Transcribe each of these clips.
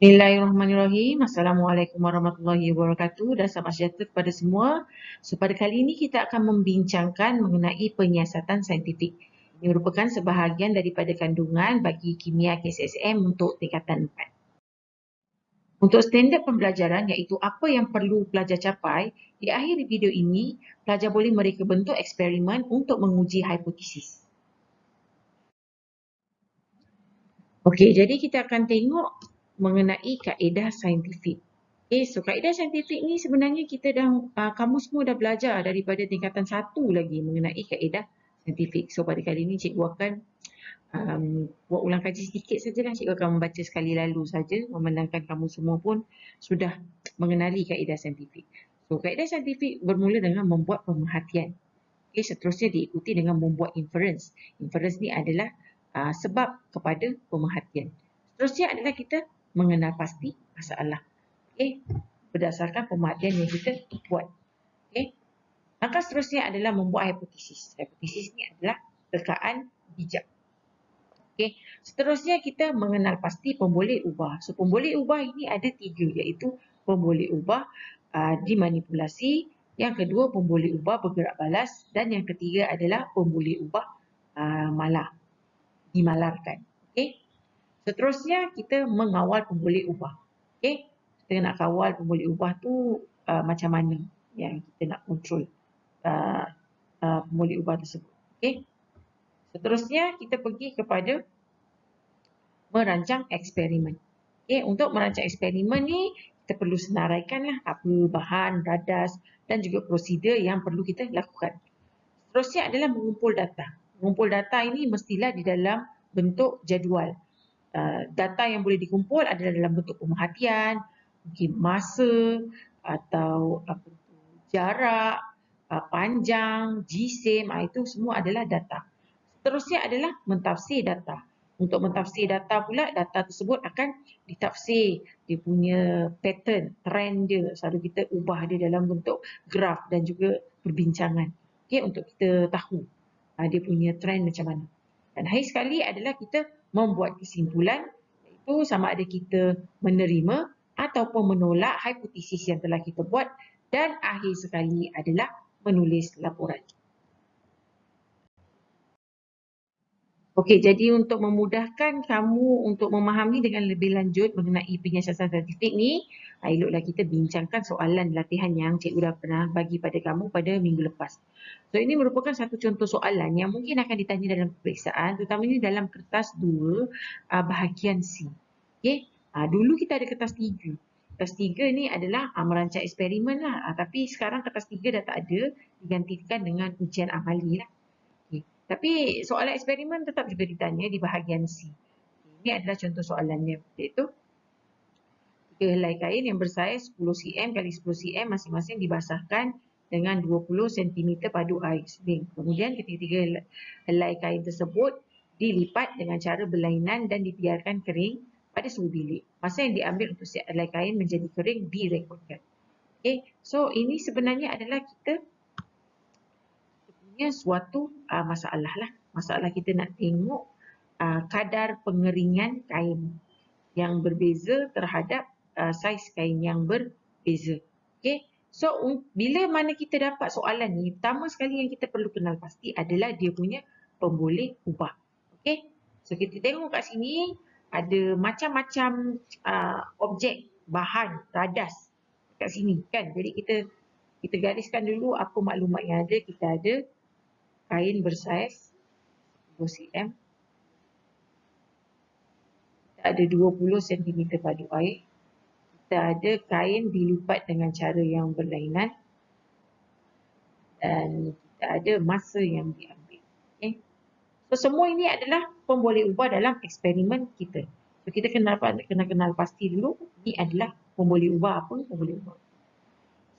Bismillahirrahmanirrahim. Assalamualaikum warahmatullahi wabarakatuh dan selamat sejahtera kepada semua. So, pada kali ini kita akan membincangkan mengenai penyiasatan saintifik. Ini merupakan sebahagian daripada kandungan bagi kimia KSSM untuk tingkatan 4. Untuk standard pembelajaran iaitu apa yang perlu pelajar capai, di akhir video ini, pelajar boleh mereka bentuk eksperimen untuk menguji hipotesis. Okey, jadi kita akan tengok mengenai kaedah saintifik. Okay, so kaedah saintifik ni sebenarnya kita dah, kamu semua dah belajar daripada tingkatan 1 lagi mengenai kaedah saintifik. So pada kali ini cikgu akan buat ulang kaji sedikit sajalah. Cikgu akan membaca sekali lalu saja, memandangkan kamu semua pun sudah mengenali kaedah saintifik. So kaedah saintifik bermula dengan membuat pemerhatian. Okay, seterusnya diikuti dengan membuat inference. Inference ni adalah sebab kepada pemerhatian. Seterusnya adalah kita mengenal pasti masalah. Okay, berdasarkan pemerhatian yang kita buat. Okay. Langkah seterusnya adalah membuat hipotesis. Hipotesis ni adalah rekaan bijak. Okay. Seterusnya kita mengenal pasti pemboleh ubah. So pemboleh ubah ini ada 3, iaitu pemboleh ubah dimanipulasi, yang kedua pemboleh ubah bergerak balas, dan yang ketiga adalah pemboleh ubah dimalarkan. Okay. Seterusnya kita mengawal pemboleh ubah. Okay. Kita nak kawal pemboleh ubah tu macam mana yang kita nak kontrol pemboleh ubah tersebut. Okay. Seterusnya kita pergi kepada merancang eksperimen. Okay, untuk merancang eksperimen ni kita perlu senaraikanlah apa bahan, radas dan juga prosedur yang perlu kita lakukan. Seterusnya adalah mengumpul data. Mengumpul data ini mestilah di dalam bentuk jadual. Data yang boleh dikumpul adalah dalam bentuk pemerhatian, mungkin masa atau jarak, panjang, jisim, itu semua adalah data. Seterusnya adalah mentafsir data. Untuk mentafsir data pula, data tersebut akan ditafsir, dia punya pattern, trend dia, selalu kita ubah dia dalam bentuk graf dan juga perbincangan. Okay, untuk kita tahu dia punya trend macam mana. Dan akhir sekali adalah kita membuat kesimpulan, iaitu sama ada kita menerima ataupun menolak hipotesis yang telah kita buat, dan akhir sekali adalah menulis laporan. Okey, jadi untuk memudahkan kamu untuk memahami dengan lebih lanjut mengenai penyiasatan saintifik ni, eloklah kita bincangkan soalan latihan yang cikgu dah pernah bagi pada kamu pada minggu lepas. So ini merupakan satu contoh soalan yang mungkin akan ditanya dalam peperiksaan, terutamanya dalam kertas 2 bahagian C. Okey, dulu kita ada kertas 3. Kertas 3 ni adalah merancang eksperimen lah, tapi sekarang kertas 3 dah tak ada, digantikan dengan ujian amali lah. Tapi soalan eksperimen tetap juga ditanya di bahagian C. Ini adalah contoh soalannya, iaitu 3 helai kain yang bersaiz 10 cm x 10 cm masing-masing dibasahkan dengan 20 cm padu air sering. Kemudian ketiga helai kain tersebut dilipat dengan cara berlainan dan dibiarkan kering pada suhu bilik. Masa yang diambil untuk setiap helai kain menjadi kering direkodkan. Okay. So ini sebenarnya adalah kita suatu masalah lah. Masalah kita nak tengok kadar pengeringan kain yang berbeza terhadap saiz kain yang berbeza. Okay. So bila mana kita dapat soalan ni, pertama sekali yang kita perlu kenal pasti adalah dia punya pemboleh ubah. Okay. So kita tengok kat sini ada macam-macam objek, bahan, radas kat sini kan. Jadi kita gariskan dulu apa maklumat yang ada. Kita ada kain bersaiz 10 cm. Kita ada 20 cm padu air. Kita ada kain dilipat dengan cara yang berlainan. Dan kita ada masa yang diambil. Okay. So semua ini adalah pemboleh ubah dalam eksperimen kita. So kita kena kenal pasti dulu, ini adalah pemboleh ubah apa? Pemboleh ubah.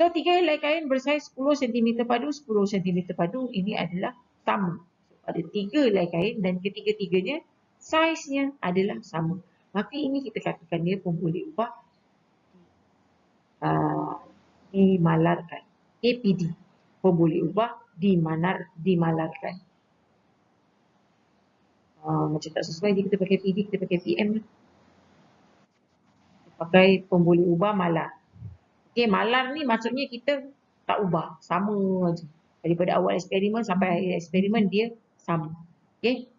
So 3 helai kain bersaiz 10 cm padu, 10 cm padu, ini adalah sama. Ada 3 helai kain dan ketiga-tiganya saiznya adalah sama. Maka ini kita katakan dia pemboleh ubah dimalarkan. APD. Pemboleh ubah dimalarkan. Macam tak sesuai, jadi kita pakai PD, kita pakai PM. pakai pemboleh ubah malar. Okey, malar ni maksudnya kita tak ubah, sama aja. Daripada awal eksperimen sampai akhir eksperimen dia sama. Okey.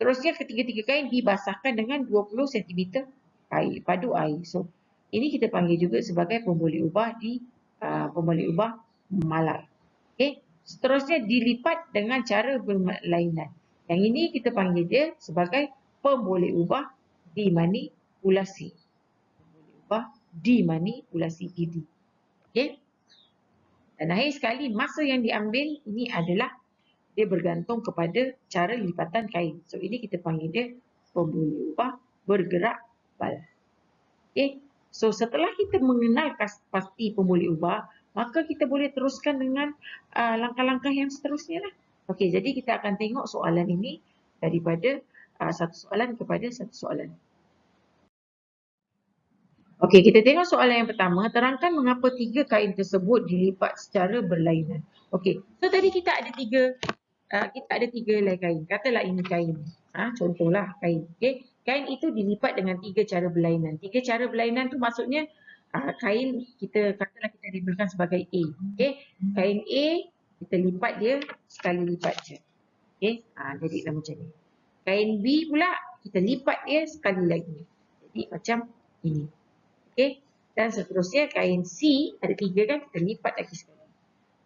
Seterusnya ketiga-tiga kain dibasahkan dengan 20 cm air, padu air. So, ini kita panggil juga sebagai pemboleh ubah pemboleh ubah malar. Okey. Seterusnya dilipat dengan cara berlainan. Yang ini kita panggil dia sebagai pemboleh ubah dimanipulasi. Pemboleh ubah dimanipulasi PD. Okey. Dan akhir sekali masa yang diambil ini adalah dia bergantung kepada cara lipatan kain. So ini kita panggil dia pemboleh ubah bergerak balas. Okay. So setelah kita mengenal pasti pemboleh ubah, maka kita boleh teruskan dengan langkah-langkah yang seterusnya lah. Okey, jadi kita akan tengok soalan ini daripada satu soalan kepada satu soalan. Okey, kita tengok soalan yang pertama. Terangkan mengapa 3 kain tersebut dilipat secara berlainan. Okey, so tadi kita ada 3 helai kain. Katalah ini kain. Contohlah kain. Okay. Kain itu dilipat dengan 3 cara berlainan. 3 cara berlainan tu maksudnya kain kita katalah kita labelkan sebagai A. Okay. Kain A kita lipat dia sekali lipat je. Okay. Jadilah macam ni. Kain B pula kita lipat dia sekali lagi. Jadi macam ini. Okay. Dan seterusnya kain C ada 3 kan, kita lipat lagi sekali.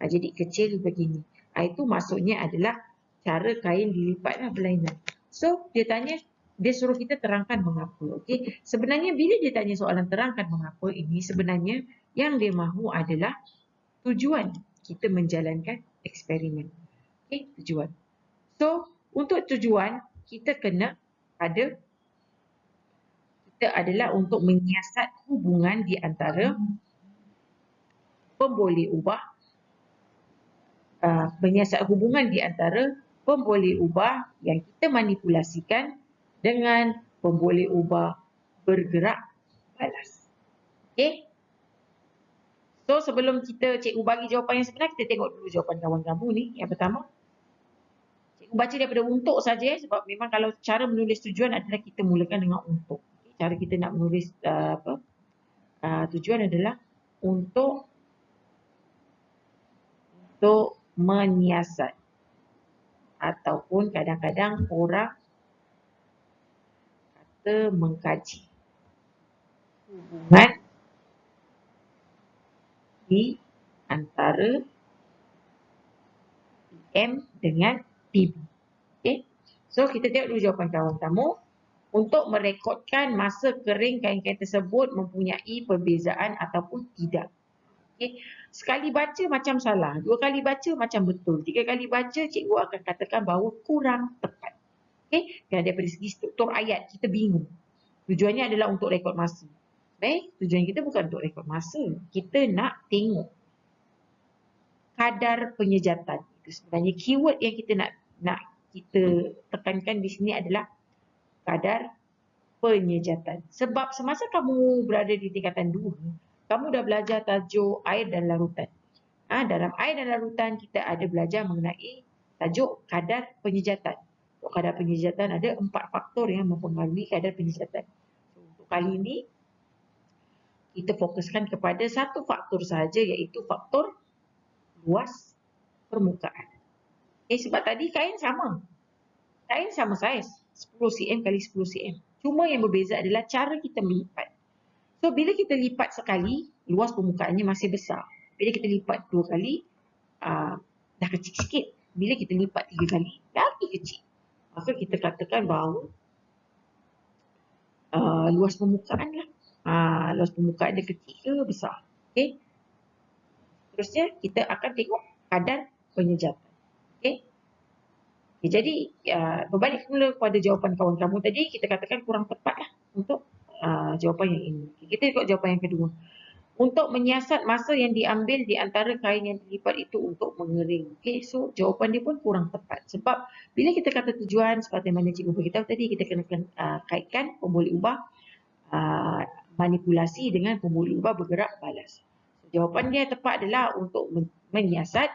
Jadi kecil begini. Itu maksudnya adalah cara kain dilipatlah berlainan. So dia suruh kita terangkan mengapa. Okey. Sebenarnya bila dia tanya soalan terangkan mengapa ini, sebenarnya yang dia mahu adalah tujuan kita menjalankan eksperimen. Okey, tujuan. So untuk tujuan kita adalah untuk menyiasat hubungan di antara pemboleh ubah menyiasat hubungan di antara pemboleh ubah yang kita manipulasikan dengan pemboleh ubah bergerak balas. Okey. So sebelum cikgu bagi jawapan yang sebenar, kita tengok dulu jawapan kawan kamu ni. Yang pertama, cikgu baca daripada untuk saja sebab memang kalau cara menulis tujuan adalah kita mulakan dengan untuk. Cara kita nak menulis tujuan adalah untuk menyiasat, ataupun kadang-kadang orang kata mengkaji hubungan di antara PM dengan PB. Okay. So kita tengok dulu jawapan kawan kamu. Untuk merekodkan masa kering kain-kain tersebut mempunyai perbezaan ataupun tidak. Okay. Sekali baca macam salah, 2 kali baca macam betul, 3 kali baca cikgu akan katakan bahawa kurang tepat. Okay. Dan daripada segi struktur ayat kita bingung. Tujuannya adalah untuk rekod masa. Baik, tujuan kita bukan untuk rekod masa. Kita nak tengok kadar penyejatan. Itu sebenarnya keyword yang kita nak kita tekankan di sini adalah kadar penyejatan. Sebab semasa kamu berada di tingkatan 2, kamu dah belajar tajuk air dan larutan. Dalam air dan larutan kita ada belajar mengenai tajuk kadar penyejatan. Untuk kadar penyejatan ada 4 faktor yang mempengaruhi kadar penyejatan. Untuk kali ini kita fokuskan kepada satu faktor sahaja, iaitu faktor luas permukaan. Sebab tadi kain sama. Kain sama saiz, 10 cm kali 10 cm. Cuma yang berbeza adalah cara kita melipat. So bila kita lipat sekali, luas permukaannya masih besar. Bila kita lipat 2 kali, dah kecil sikit. Bila kita lipat 3 kali, lagi kecil. Maka kita katakan bahawa luas permukaan lah. Luas permukaan dia kecil ke besar. Okay. Terusnya kita akan tengok kadar penyejatan. Okay. Jadi berbalik pula kepada jawapan kawan kamu tadi, kita katakan kurang tepat lah untuk jawapan yang ini. Kita ikut jawapan yang kedua. Untuk menyiasat masa yang diambil di antara kain yang dilipat itu untuk mengering. Okay, so jawapan dia pun kurang tepat. Sebab bila kita kata tujuan, seperti mana cikgu beritahu tadi, kita kena kaitkan pemboleh ubah manipulasi dengan pemboleh ubah bergerak balas. Jawapan dia tepat adalah untuk menyiasat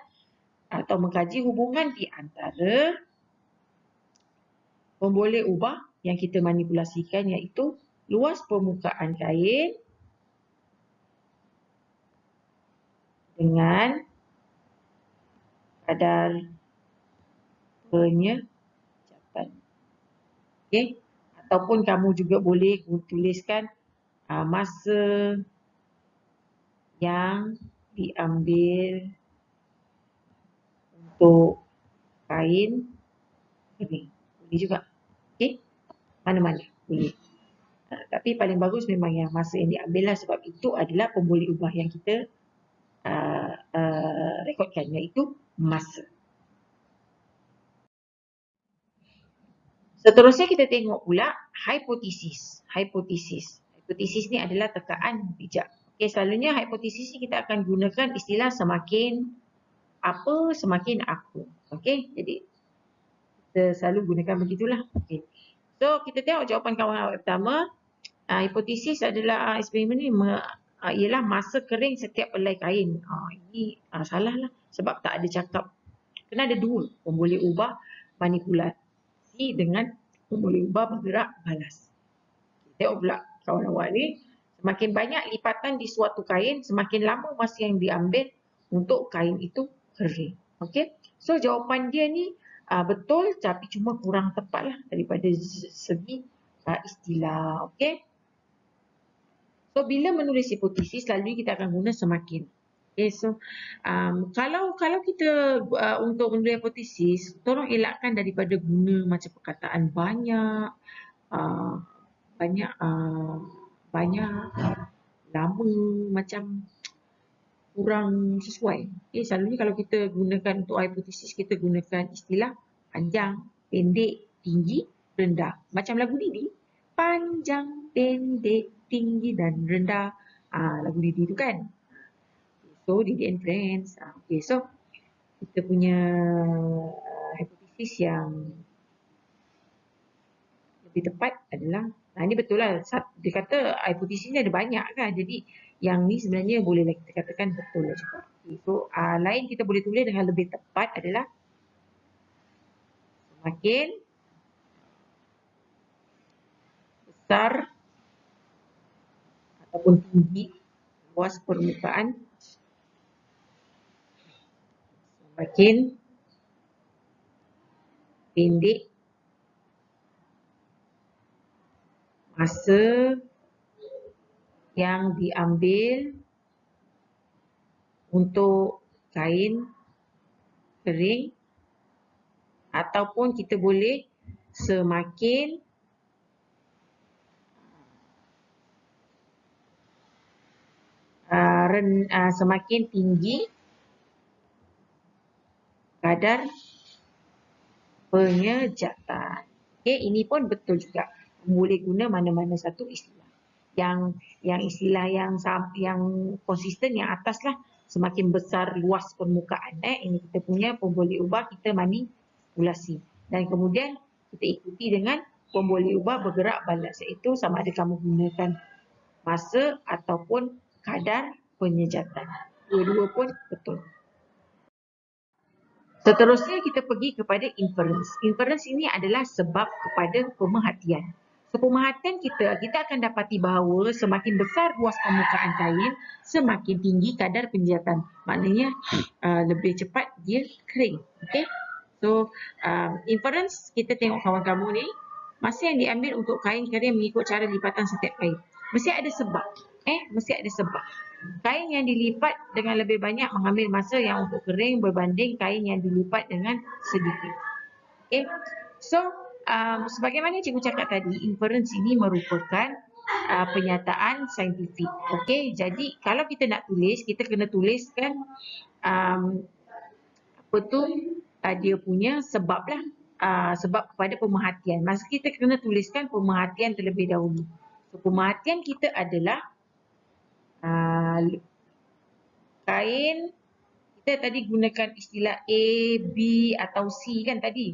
atau mengkaji hubungan di antara pemboleh ubah yang kita manipulasikan, iaitu luas permukaan kain dengan kadar penyejatan. Okey. Ataupun kamu juga boleh tuliskan masa yang diambil untuk kain kering. Boleh juga. Okey. Mana-mana boleh. Tapi paling bagus memang yang masa yang diambil lah, sebab itu adalah pemboleh ubah yang kita rekodkan, iaitu masa. Seterusnya kita tengok pula hipotesis. Hipotesis ni adalah tekaan bijak. Okey, selalunya hipotesis ni kita akan gunakan istilah semakin apa semakin aku. Okey, jadi kita selalu gunakan begitulah. Okey. So, kita tengok jawapan kawan awak pertama. Hipotesis adalah eksperimen ni ialah masa kering setiap helai kain. Ini salah lah, sebab tak ada cakap. Kena ada dua, pemboleh ubah manipulasi dengan pemboleh ubah bergerak balas. Tengok pula kawan awak ni, semakin banyak lipatan di suatu kain, semakin lama masa yang diambil untuk kain itu kering. Okey, so jawapan dia ni betul, tapi cuma kurang tepat lah daripada segi istilah. Okey. So, bila menulis hipotesis, selalunya kita akan guna semakin. Okay, so kalau kita untuk menulis hipotesis, tolong elakkan daripada guna macam perkataan banyak, lama, macam kurang sesuai. Okay, selalunya kalau kita gunakan untuk hipotesis, kita gunakan istilah panjang, pendek, tinggi, rendah. Macam lagu Didi, panjang, pendek, tinggi dan rendah. Lagu Didi tu kan. So, Didi and Friends. Okay, so kita punya hipotesis yang lebih tepat adalah, ini betul lah. Dia kata hipotesis ni ada banyak kan. Jadi, yang ni sebenarnya bolehlah kita katakan betul lah juga. Okay, so, lain kita boleh tulis dengan lebih tepat adalah semakin besar ataupun tinggi luas permukaan, semakin pendek masa yang diambil untuk kain kering, ataupun kita boleh semakin semakin tinggi kadar penyejatan. Okey, ini pun betul juga. Boleh guna mana-mana satu istilah. Yang istilah yang konsisten yang atas lah, semakin besar luas permukaan. Ini kita punya pemboleh ubah kita manipulasi. Dan kemudian kita ikuti dengan pemboleh ubah bergerak balas, iaitu sama ada kamu gunakan masa ataupun kadar penyejatan. Dua-dua pun betul. Seterusnya kita pergi kepada inference. Inference ini adalah sebab kepada pemerhatian. So, pemerhatian kita akan dapati bahawa semakin besar luas permukaan kain, semakin tinggi kadar penyejatan. Maknanya lebih cepat dia kering. Okay? So, inference, kita tengok kawan kamu ni, masa yang diambil untuk kain kering mengikut cara lipatan setiap kain. Mesti ada sebab. Mesti ada sebab. Kain yang dilipat dengan lebih banyak mengambil masa yang untuk kering berbanding kain yang dilipat dengan sedikit. Okay. So, sebagaimana cikgu cakap tadi, inference ini merupakan penyataan saintifik. Okay. Jadi, kalau kita nak tulis, kita kena tuliskan dia punya sebab lah. Sebab kepada pemerhatian. Masa kita kena tuliskan pemerhatian terlebih dahulu. So, pemerhatian kita adalah kain, kita tadi gunakan istilah A, B atau C kan tadi.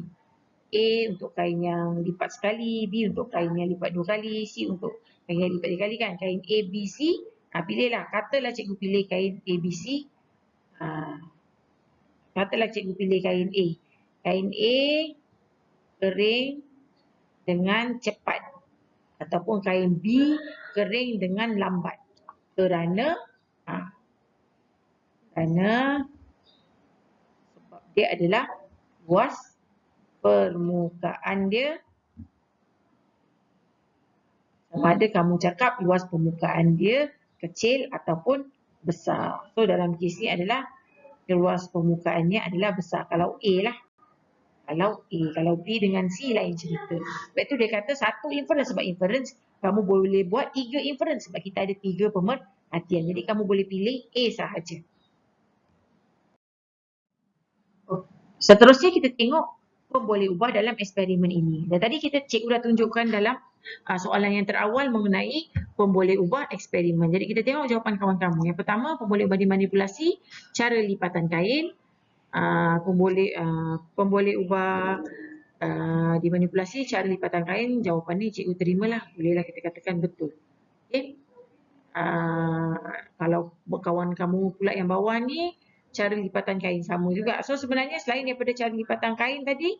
A untuk kain yang lipat sekali, B untuk kain yang lipat 2 kali, C untuk kain yang lipat 3 kali kan. Kain A, B, C, pilihlah. Katalah cikgu pilih kain A, B, C. Katalah cikgu pilih kain A. Kain A kering dengan cepat. Ataupun kain B kering dengan lambat. Kerana Kerana sebab dia adalah luas permukaan dia. Sama ada kamu cakap luas permukaan dia kecil ataupun besar. So dalam kes ni adalah luas permukaannya adalah besar. Kalau A lah. Kalau B dengan C lain cerita. Sebab tu dia kata satu inference. Sebab inference kamu boleh buat 3 inference. Sebab kita ada 3 pemerhatian. Jadi kamu boleh pilih A sahaja. Seterusnya kita tengok boleh ubah dalam eksperimen ini. Dan tadi cikgu dah tunjukkan dalam soalan yang terawal mengenai pemboleh ubah eksperimen. Jadi kita tengok jawapan kawan kamu. Yang pertama, pemboleh ubah dimanipulasi, cara lipatan kain. Pemboleh ubah dimanipulasi, cara lipatan kain. Jawapan ni cikgu terimalah. Bolehlah kita katakan betul. Okay. Kalau kawan kamu pula yang bawah ni, cara lipatan kain sama juga. So sebenarnya selain daripada cara lipatan kain tadi,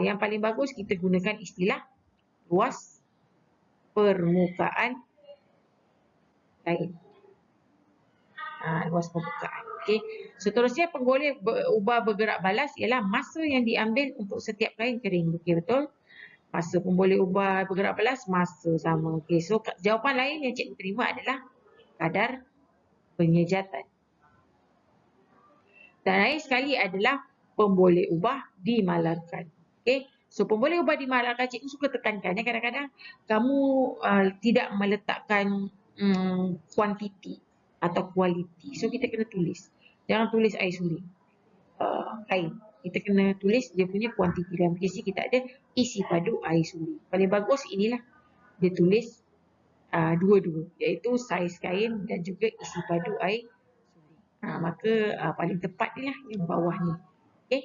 yang paling bagus kita gunakan istilah luas permukaan kain. Luas permukaan. Okay. Seterusnya pemboleh ubah bergerak balas ialah masa yang diambil untuk setiap kain kering. Okay, betul? Masa pemboleh ubah bergerak balas, masa sama. Okay, so jawapan lain yang cikgu terima adalah kadar penyejatan. Dan lain sekali adalah pemboleh ubah dimalarkan. Okay. So pemboleh ubah dimalarkan, cikgu suka tekankan. Kadang-kadang kamu tidak meletakkan kuantiti atau kualiti. So kita kena tulis. Jangan tulis air suli. Kain. Kita kena tulis dia punya kuantiti. Dalam kes ni kita ada isi padu air suli. Paling bagus inilah. Dia tulis dua-dua. Iaitu saiz kain dan juga isi padu air suli. Maka paling tepat ni lah yang bawah ni. Okay.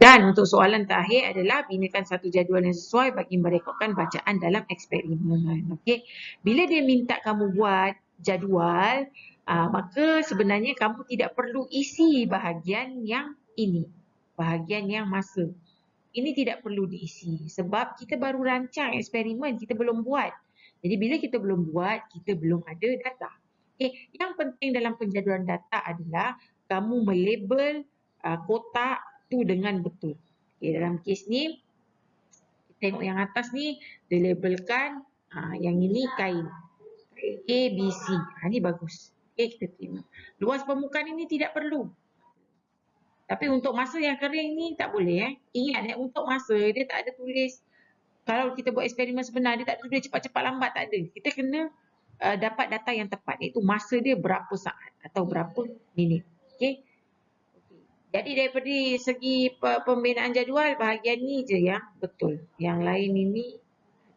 Dan untuk soalan terakhir adalah binakan satu jadual yang sesuai bagi merekodkan bacaan dalam eksperimen. Okay. Bila dia minta kamu buat jadual, maka sebenarnya kamu tidak perlu isi bahagian yang ini. Bahagian yang masa. Ini tidak perlu diisi sebab kita baru rancang eksperimen, kita belum buat. Jadi bila kita belum buat, kita belum ada data. Okay. Yang penting dalam penjadualan data adalah kamu melabel kotak tu dengan betul. Okay. Dalam kes ni, kita tengok yang atas ni, dilabelkan yang ini kain. A, B, C. Ini bagus. Okay, kita terima. Luas permukaan ini tidak perlu. Tapi untuk masa yang kering ni tak boleh. Ingat untuk masa dia tak ada tulis. Kalau kita buat eksperimen sebenar, dia tak ada tulis cepat-cepat lambat, tak ada. Kita kena dapat data yang tepat. Iaitu masa dia berapa saat atau berapa minit. Okay. Jadi daripada segi pembinaan jadual, bahagian ni je yang betul. Yang lain ini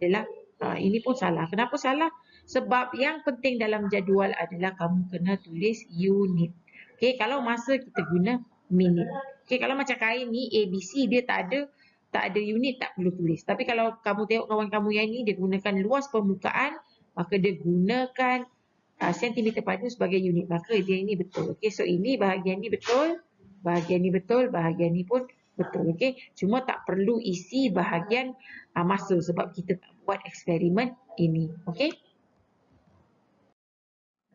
adalah, ini pun salah. Kenapa salah? Sebab yang penting dalam jadual adalah kamu kena tulis unit. Okay, kalau masa kita guna minit. Okay, kalau macam kain ni ABC dia tak ada unit, tak perlu tulis. Tapi kalau kamu tengok kawan kamu yang ni dia gunakan luas permukaan, maka dia gunakan sentimeter padu sebagai unit. Maka dia ini betul. Okay, so ini bahagian ni betul, bahagian ni betul, bahagian ni pun betul. Okay, cuma tak perlu isi bahagian masa sebab kita tak buat eksperimen ini. Okay.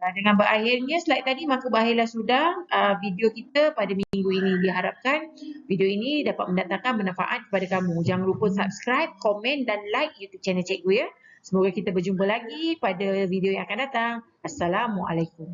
Dengan berakhirnya slide tadi, maka berakhirlah sudah video kita pada minggu ini. Diharapkan video ini dapat mendatangkan manfaat kepada kamu. Jangan lupa subscribe, komen dan like YouTube channel cikgu ya. Semoga kita berjumpa lagi pada video yang akan datang. Assalamualaikum.